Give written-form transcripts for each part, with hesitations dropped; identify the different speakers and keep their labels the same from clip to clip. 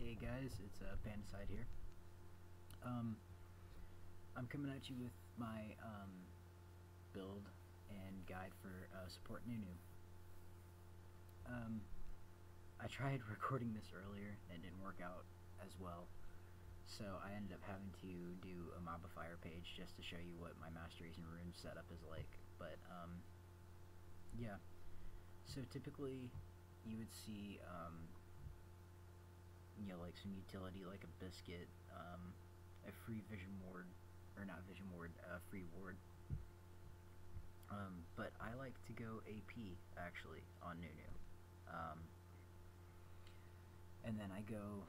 Speaker 1: Hey guys, it's Pandicide here. I'm coming at you with my build and guide for support Nunu. I tried recording this earlier and it didn't work out as well, so I ended up having to do a modifier page just to show you what my masteries and runes setup is like. But yeah, so typically you would see like some utility like a biscuit, a free vision ward, or not vision ward, free ward. But I like to go AP actually on Nunu. And then I go,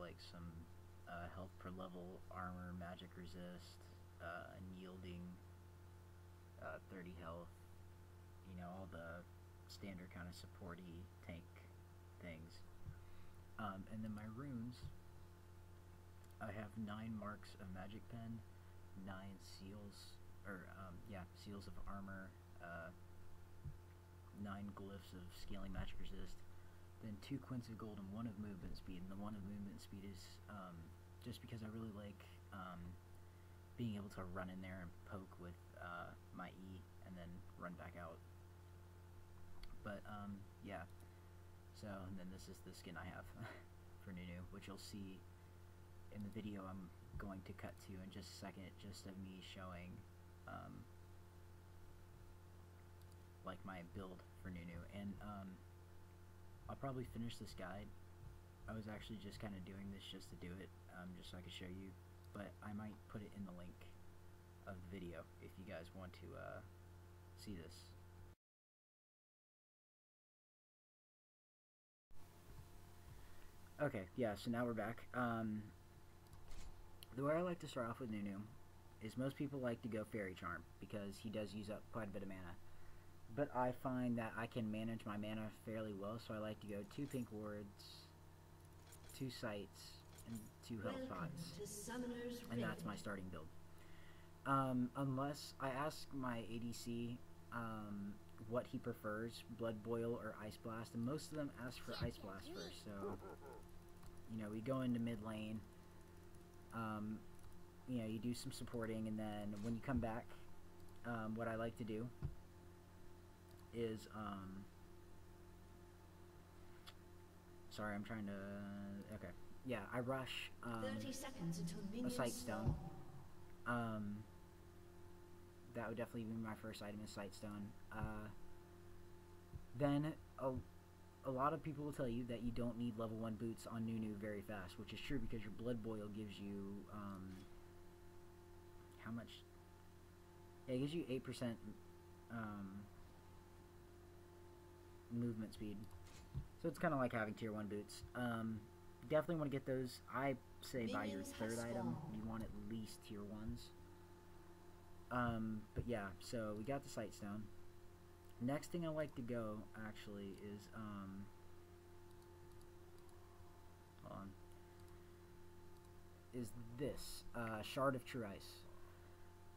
Speaker 1: like some health per level, armor, magic resist, unyielding, 30 health, all the standard kind of supporty tank things. And then my runes, I have 9 marks of magic pen, 9 seals, seals of armor, 9 glyphs of scaling magic resist, then 2 quints of gold and 1 of movement speed. And the 1 of movement speed is just because I really like being able to run in there and poke with my E and then run back out. But yeah. So, and then this is the skin I have for Nunu, which you'll see in the video I'm going to cut to in just a second, just of me showing like my build for Nunu. And I'll probably finish this guide. I was actually just kind of doing this just to do it, just so I could show you, but I might put it in the link of the video if you guys want to see this. Okay, yeah, so now we're back. The way I like to start off with Nunu is most people like to go Fairy Charm because he does use up quite a bit of mana. But I find that I can manage my mana fairly well, so I like to go 2 pink wards, 2 sights, and 2 health pots. And that's my starting build. Unless I ask my ADC what he prefers, Blood Boil or Ice Blast, and most of them ask for Ice Blast first, so we go into mid lane, you do some supporting, and then when you come back, what I like to do is, sorry, I'm trying to, okay, yeah, I rush,
Speaker 2: 30 seconds until
Speaker 1: a Sight Stone. That would definitely be my first item, is Sight Stone. Then a lot of people will tell you that you don't need level 1 boots on Nunu very fast, which is true because your Blood Boil gives you, how much? Yeah, it gives you 8% movement speed. So it's kind of like having tier 1 boots. Definitely want to get those. I say by your 3rd item, you want at least tier 1s. But yeah, so we got the Sight Stone. Next thing I like to go, actually, is, hold on, is this, Shard of True Ice.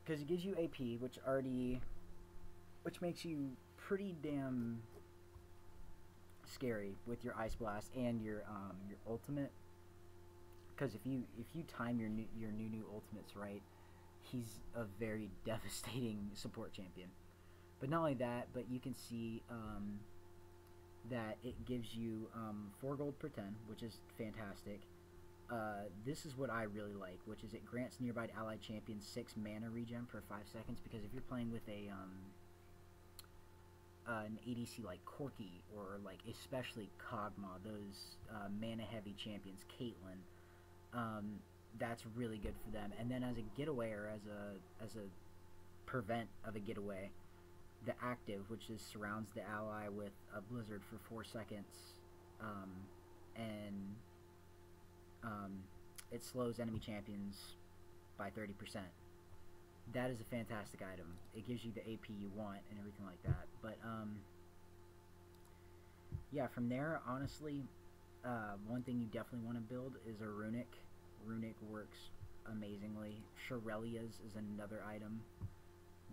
Speaker 1: Because it gives you AP, which makes you pretty damn scary with your Ice Blast and your ultimate. Because if you time your Nunu ultimates right, he's a very devastating support champion. But not only that, but you can see that it gives you 4 gold per 10, which is fantastic. This is what I really like, which is it grants nearby allied champions 6 mana regen per 5 seconds, because if you're playing with an ADC like Corki, or like especially Kog'Maw, those mana heavy champions, Caitlyn, that's really good for them. And then as a getaway, or as a prevent of a getaway, the active, which is surrounds the ally with a blizzard for 4 seconds, and it slows enemy champions by 30%. That is a fantastic item. It gives you the AP you want and everything like that. But yeah, from there, honestly, one thing you definitely want to build is a Runic. Runic works amazingly. Shirelia's is another item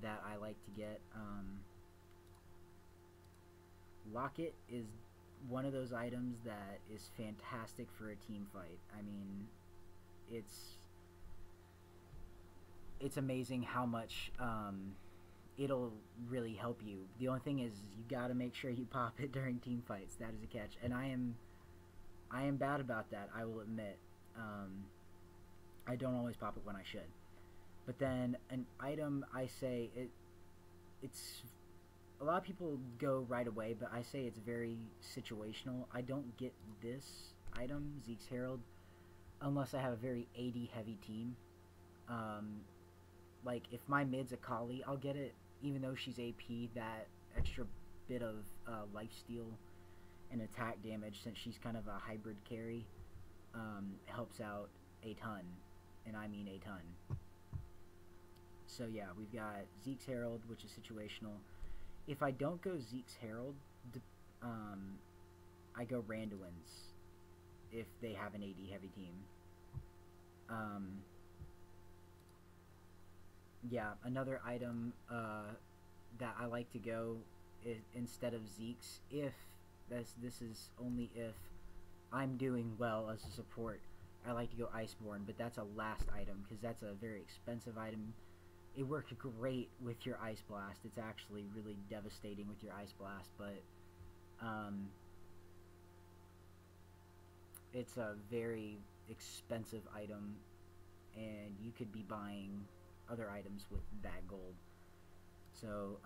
Speaker 1: that I like to get. Locket is one of those items that is fantastic for a team fight. I mean, it's amazing how much it'll really help you. The only thing is you gotta make sure you pop it during team fights. That is a catch. And I am bad about that, I will admit. I don't always pop it when I should. But then an item, I say it's a lot of people go right away, but I say it's very situational. I don't get this item, Zeke's Herald, unless I have a very AD heavy team. Like if my mid's a Kali, I'll get it, even though she's AP. That extra bit of lifesteal and attack damage, since she's kind of a hybrid carry, helps out a ton, and I mean a ton. So yeah, we've got Zeke's Herald, which is situational. If I don't go Zeke's Herald, I go Randuin's if they have an AD heavy team. Yeah, another item that I like to go instead of Zeke's, if this is only if I'm doing well as a support, I like to go Iceborne, but that's a last item because that's a very expensive item. It works great with your Ice Blast. It's actually really devastating with your Ice Blast, but it's a very expensive item, and you could be buying other items with that gold. So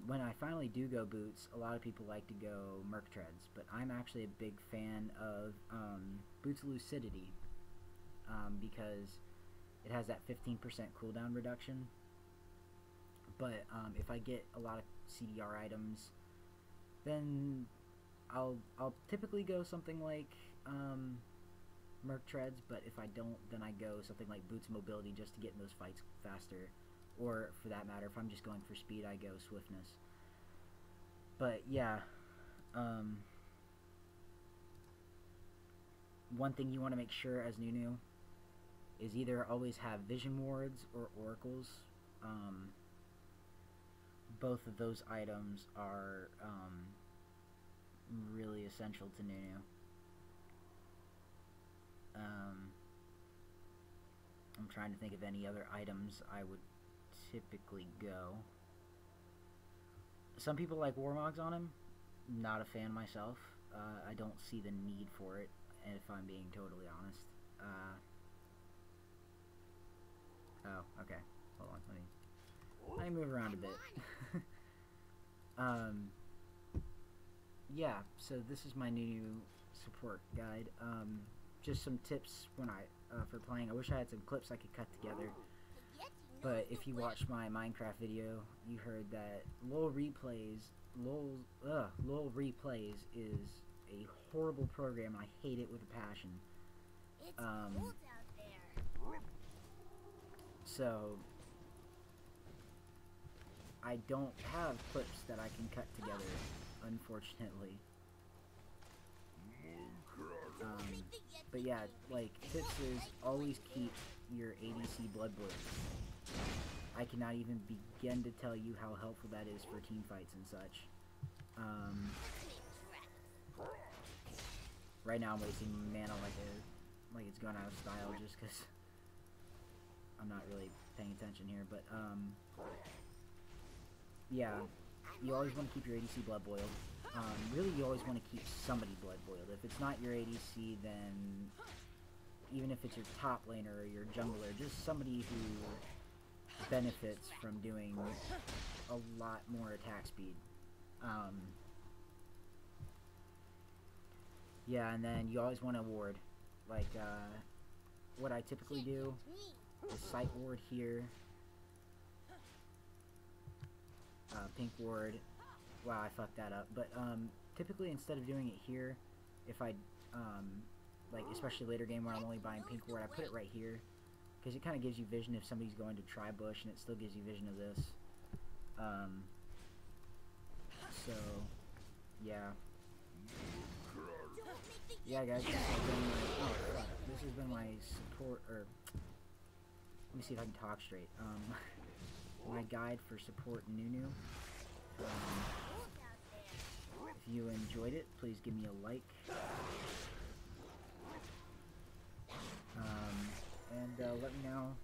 Speaker 1: when I finally do go boots, a lot of people like to go Merc Treads, but I'm actually a big fan of Boots Lucidity because it has that 15% cooldown reduction. But if I get a lot of CDR items, then I'll typically go something like Merc Treads, but if I don't, then I go something like Boots Mobility just to get in those fights faster. Or, for that matter, if I'm just going for speed, I go Swiftness. But, yeah. One thing you want to make sure as Nunu is either always have Vision Wards or Oracles. Both of those items are really essential to Nunu. I'm trying to think of any other items I would typically go. Some people like Warmogs on him. Not a fan myself. I don't see the need for it, if I'm being totally honest. Oh, okay. Hold on, let me move around a bit. Yeah, so this is my Nunu support guide. Just some tips when for playing. I wish I had some clips I could cut together. But if you watched my Minecraft video, you heard that LOL Replays is a horrible program. I hate it with a passion. So I don't have clips that I can cut together, unfortunately. But yeah, like, tips is always keep your ADC blood boil. I cannot even begin to tell you how helpful that is for team fights and such. Right now I'm wasting mana like it's going out of style just because I'm not really paying attention here, but yeah, you always want to keep your ADC blood boiled. Really, you always want to keep somebody blood boiled. If it's not your ADC, then even if it's your top laner or your jungler, just somebody who benefits from doing a lot more attack speed. Yeah, and then you always want to ward. Like, what I typically do is sight ward here, pink ward. Wow, I fucked that up. But typically, instead of doing it here, if I like, especially later game where I'm only buying pink ward, I put it right here because it kind of gives you vision if somebody's going to try bush, and it still gives you vision of this. So yeah. Yeah, guys, this has been my support, or let me see if I can talk straight. My guide for support Nunu. If you enjoyed it, please give me a like. Let me know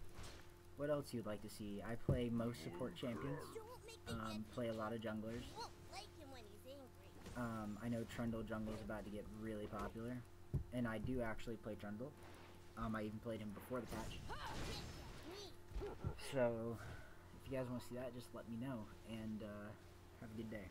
Speaker 1: what else you'd like to see. I play most support champions, play a lot of junglers. I know Trundle jungle is about to get really popular, and I do actually play Trundle. I even played him before the patch. So, if you guys want to see that, just let me know, and have a good day.